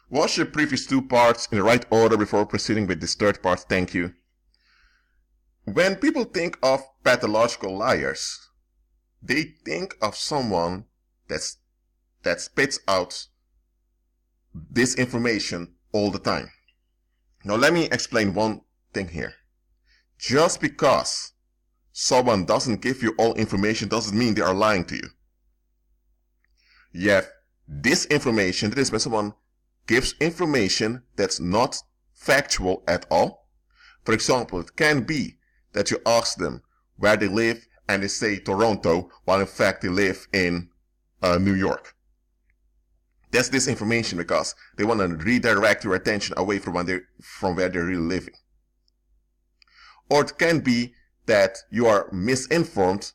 Watch the previous two parts in the right order before proceeding with this third part. Thank you. When people think of pathological liars, they think of someone that spits out this information all the time. Now let me explain one thing here. Just because someone doesn't give you all information doesn't mean they are lying to you. You have disinformation. That is when someone gives information that's not factual at all. For example, it can be that you ask them where they live and they say Toronto, while in fact they live in New York. That's disinformation because they want to redirect your attention away from where they're really living. Or it can be that you are misinformed.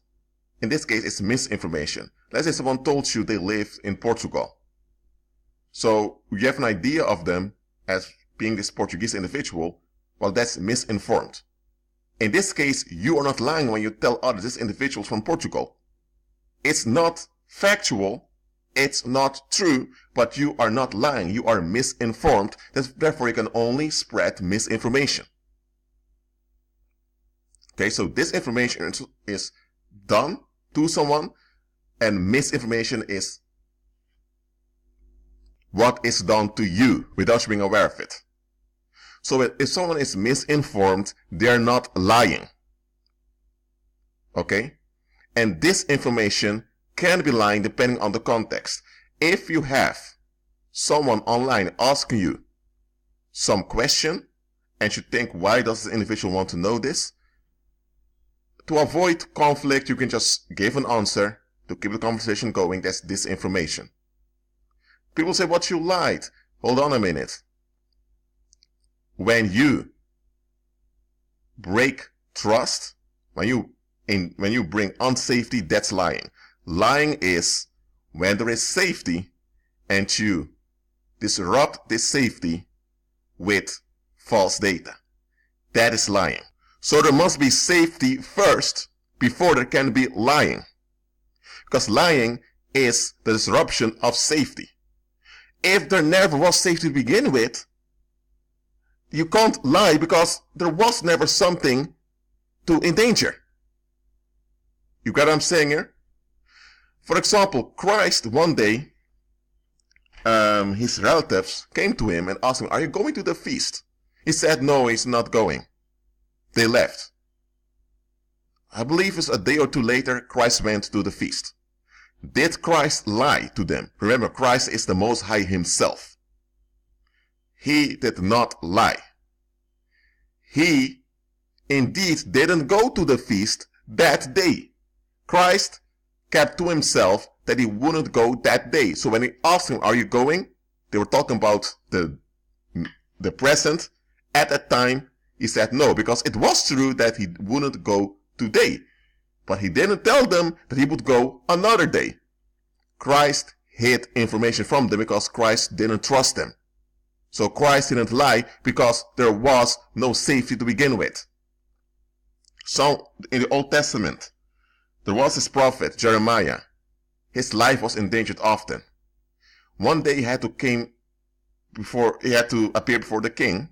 In this case, it's misinformation. Let's say someone told you they live in Portugal. So you have an idea of them as being this Portuguese individual. Well, that's misinformed. In this case, you are not lying when you tell others this individual is from Portugal. It's not factual. It's not true, but you are not lying. You are misinformed. Therefore, you can only spread misinformation. Okay, so disinformation is done to someone, and misinformation is what is done to you without you being aware of it. So if someone is misinformed, they're not lying. Okay? And disinformation can be lying depending on the context. If you have someone online asking you some question and you think, why does this individual want to know this? To avoid conflict, you can just give an answer to keep the conversation going. That's disinformation. People say, what, you lied? Hold on a minute. When you break trust, when you bring unsafety, that's lying. Lying is when there is safety and you disrupt this safety with false data. That is lying. So there must be safety first before there can be lying. Because lying is the disruption of safety. If there never was safety to begin with, you can't lie because there was never something to endanger. You got what I'm saying here? For example, Christ one day, his relatives came to him and asked him, are you going to the feast? He said, no, he's not going. They left. I believe it's a day or two later, Christ went to the feast. Did Christ lie to them? Remember, Christ is the Most High himself. He did not lie. He indeed didn't go to the feast that day. Christ kept to himself that he wouldn't go that day. So when he asked him, are you going? They were talking about the present. At that time, he said no, because it was true that he wouldn't go today. But he didn't tell them that he would go another day. Christ hid information from them because Christ didn't trust them. So Christ didn't lie because there was no safety to begin with. So in the Old Testament, there was this prophet, Jeremiah. His life was endangered often. One day he had to appear before the king,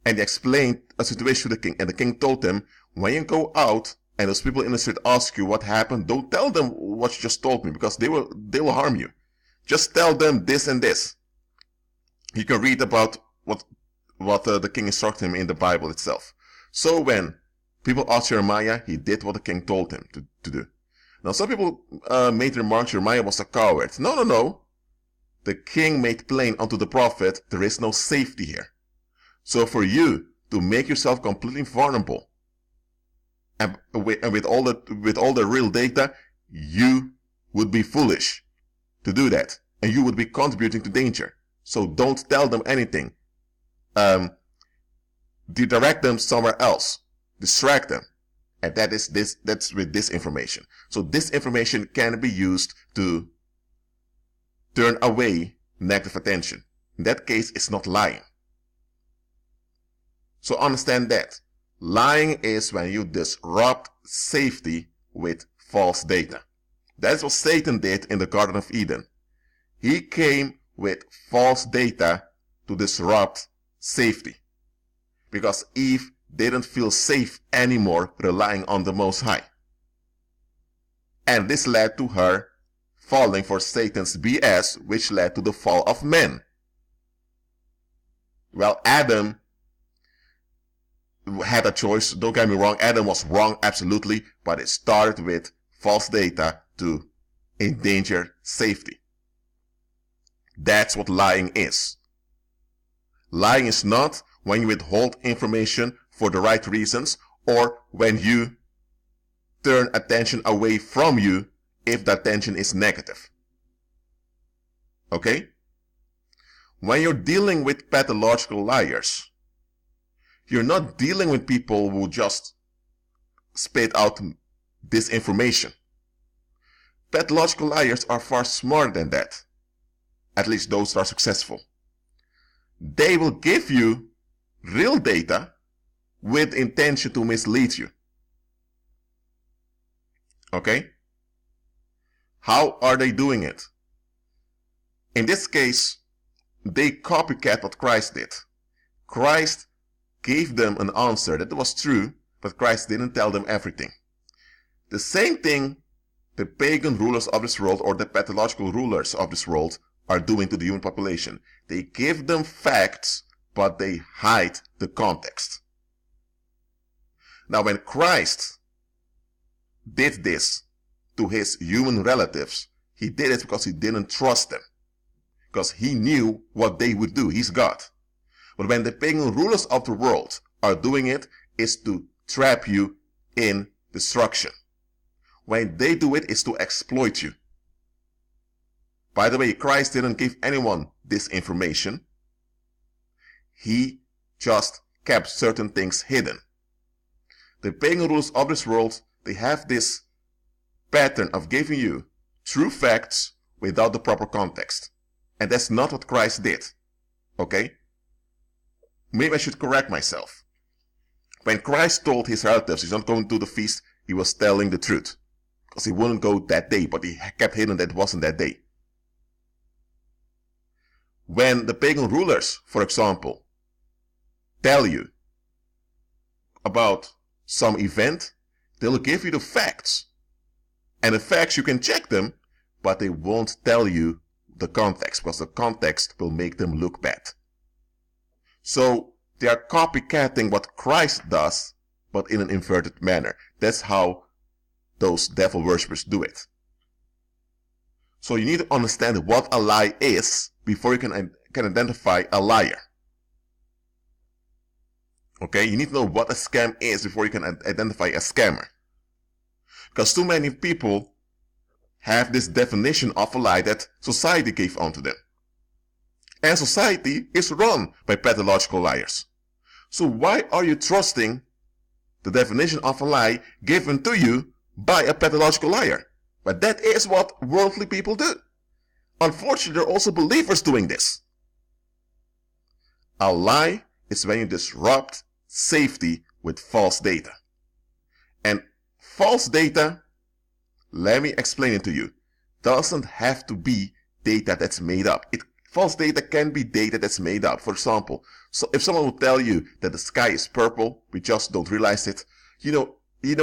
and he explained a situation to the king. And the king told him, when you go out and those people in the street ask you what happened, don't tell them what you just told me, because they will harm you. Just tell them this and this. You can read about what the king instructed him in the Bible itself. So when people asked Jeremiah, he did what the king told him to do. Now some people made the remark Jeremiah was a coward. No. The king made plain unto the prophet, there is no safety here. So for you to make yourself completely vulnerable, and with all the real data, you would be foolish to do that, and you would be contributing to danger. So don't tell them anything. Direct them somewhere else. Distract them. And that's with disinformation. So disinformation can be used to turn away negative attention. In that case, it's not lying. So understand that. Lying is when you disrupt safety with false data. That's what Satan did in the Garden of Eden. He came with false data to disrupt safety. Because Eve didn't feel safe anymore relying on the Most High. And this led to her falling for Satan's BS, which led to the fall of men. Well, Adam had a choice. Don't get me wrong, Adam was wrong, absolutely, but it started with false data to endanger safety. That's what lying is. Lying is not when you withhold information for the right reasons, or when you turn attention away from you if the attention is negative. Okay? When you're dealing with pathological liars, you're not dealing with people who just spit out disinformation. Pathological liars are far smarter than that. At least those that are successful. They will give you real data with intention to mislead you. Okay? How are they doing it? In this case, they copycat what Christ did. Christ gave them an answer that was true, but Christ didn't tell them everything. The same thing the pagan rulers of this world or the pathological rulers of this world are doing to the human population. They give them facts, but they hide the context. Now, when Christ did this to his human relatives, he did it because he didn't trust them. Because he knew what they would do. He's God. But when the pagan rulers of the world are doing it, it's to trap you in destruction. When they do it, it's to exploit you. By the way, Christ didn't give anyone this information. He just kept certain things hidden. The pagan rulers of this world, they have this pattern of giving you true facts without the proper context. And that's not what Christ did. Okay? Maybe I should correct myself. When Christ told his relatives he's not going to the feast, he was telling the truth. Because he wouldn't go that day, but he kept hidden that it wasn't that day. When the pagan rulers, for example, tell you about some event, they'll give you the facts. And the facts, you can check them, but they won't tell you the context, because the context will make them look bad. So they are copycatting what Christ does, but in an inverted manner. That's how those devil worshippers do it. So you need to understand what a lie is before you can identify a liar. Okay, you need to know what a scam is before you can identify a scammer. Because too many people have this definition of a lie that society gave onto them. And society is run by pathological liars. So why are you trusting the definition of a lie given to you by a pathological liar? But that is what worldly people do. Unfortunately, there are also believers doing this. A lie is when you disrupt safety with false data. And false data, let me explain it to you, doesn't have to be data that's made up. False data can be data that's made up. For example, so if someone will tell you that the sky is purple, we just don't realize it, you know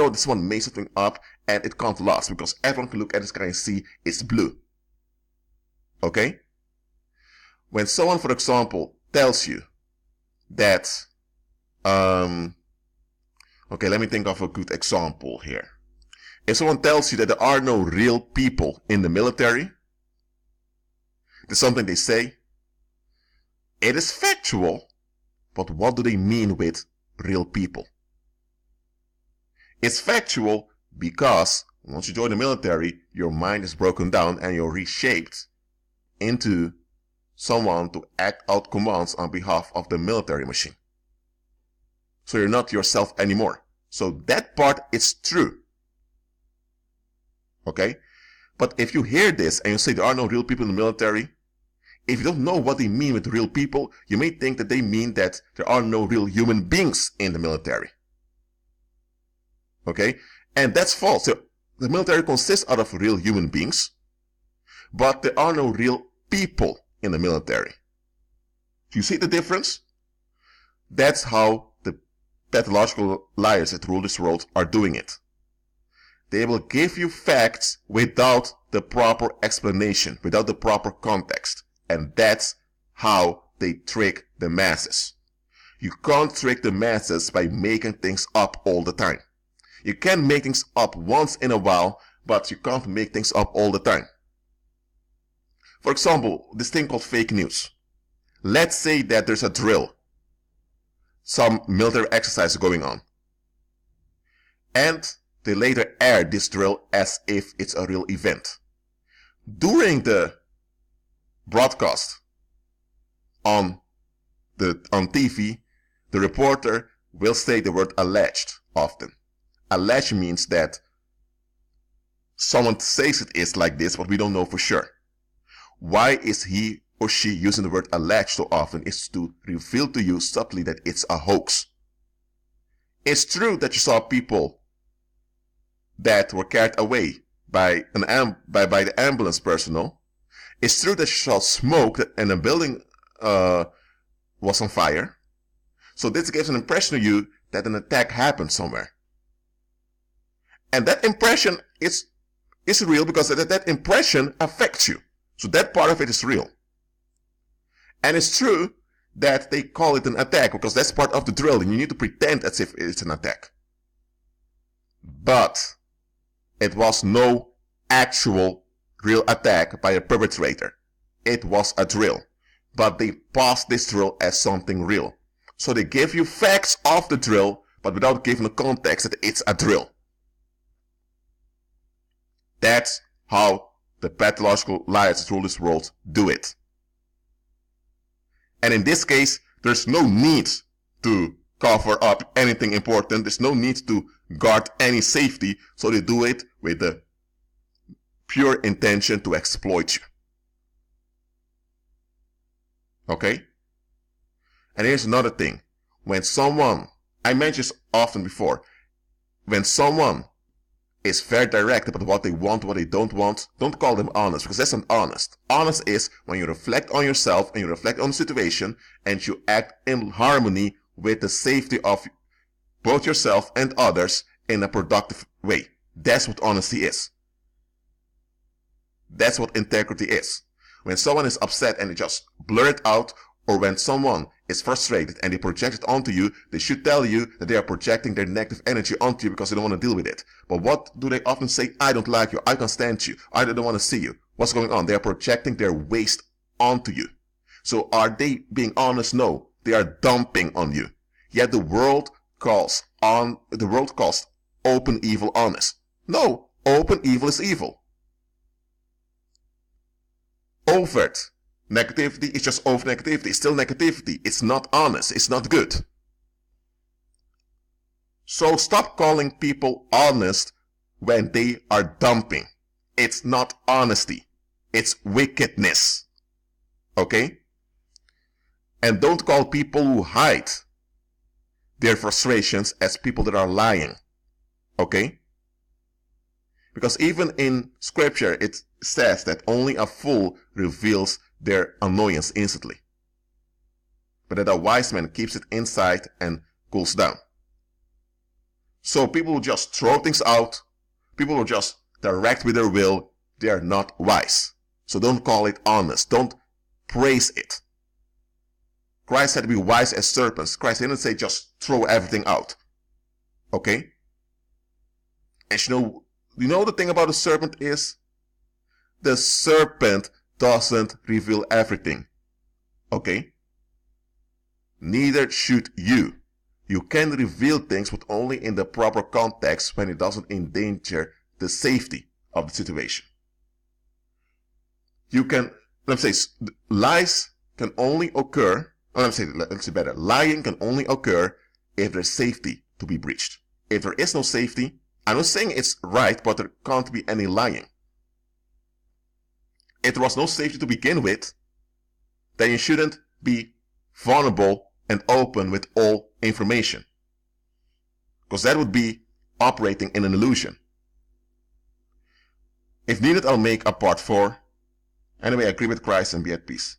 this one made something up and it can't last because everyone can look at the sky and see it's blue. Okay? When someone, for example, tells you that, okay, let me think of a good example here. If someone tells you that there are no real people in the military, there's something they say, it is factual, but what do they mean with real people? It's factual because once you join the military, your mind is broken down and you're reshaped into someone to act out commands on behalf of the military machine. So you're not yourself anymore. So that part is true. Okay? But if you hear this and you say there are no real people in the military, if you don't know what they mean with real people, you may think that they mean that there are no real human beings in the military. Okay? And that's false. So the military consists out of real human beings, but there are no real people in the military. Do you see the difference? That's how the pathological liars that rule this world are doing it. They will give you facts without the proper explanation, without the proper context. And that's how they trick the masses. You can't trick the masses by making things up all the time. You can make things up once in a while, but you can't make things up all the time. For example, this thing called fake news. Let's say that there's a drill, some military exercise going on, and they later air this drill as if it's a real event. During the broadcast on TV, the reporter will say the word alleged often. Alleged means that someone says it is like this, but we don't know for sure. Why is he or she using the word alleged so often? Is to reveal to you subtly that it's a hoax. It's true that you saw people that were carried away by the ambulance personnel. It's true that you saw smoke and a building was on fire. So this gives an impression to you that an attack happened somewhere. And that impression is real because that impression affects you. So that part of it is real. And it's true that they call it an attack because that's part of the drill and you need to pretend as if it's an attack. But it was no actual real attack by a perpetrator. It was a drill. But they passed this drill as something real. So they give you facts of the drill, but without giving the context that it's a drill. That's how the pathological liars that rule this world do it. And in this case, there's no need to cover up anything important. There's no need to guard any safety. So they do it with the pure intention to exploit you. Okay? And here's another thing. When someone, I mentioned this often before, when someone is very direct about what they want, what they don't want, don't call them honest, because that's not honest. Honest is when you reflect on yourself and you reflect on the situation and you act in harmony with the safety of both yourself and others in a productive way. That's what honesty is. That's what integrity is. When someone is upset and they just blur it out, or when someone is frustrated and they project it onto you, they should tell you that they are projecting their negative energy onto you because they don't want to deal with it. But what do they often say? I don't like you. I can't stand you. I don't want to see you. What's going on? They are projecting their waste onto you. So are they being honest? No. They are dumping on you. Yet the world calls open evil honest. No. Open evil is evil. Overt negativity is just over negativity. It's still negativity. It's not honest. It's not good. So stop calling people honest when they are dumping. It's not honesty. It's wickedness. Okay? And don't call people who hide their frustrations as people that are lying. Okay? Because even in scripture it says that only a fool reveals their annoyance instantly, but that a wise man keeps it inside and cools down. So people who just throw things out, people who just direct with their will, they are not wise. So don't call it honest. Don't praise it. Christ had to be wise as serpents. Christ didn't say just throw everything out. Okay? And you know the thing about a serpent is, the serpent doesn't reveal everything. Okay? Neither should you. You can reveal things, but only in the proper context when it doesn't endanger the safety of the situation. You can, let's say, lies can only occur, let's say better, lying can only occur if there's safety to be breached. If there is no safety, I'm not saying it's right, but there can't be any lying. If there was no safety to begin with, then you shouldn't be vulnerable and open with all information. Because that would be operating in an illusion. If needed, I'll make a part 4. Anyway, agree with Christ and be at peace.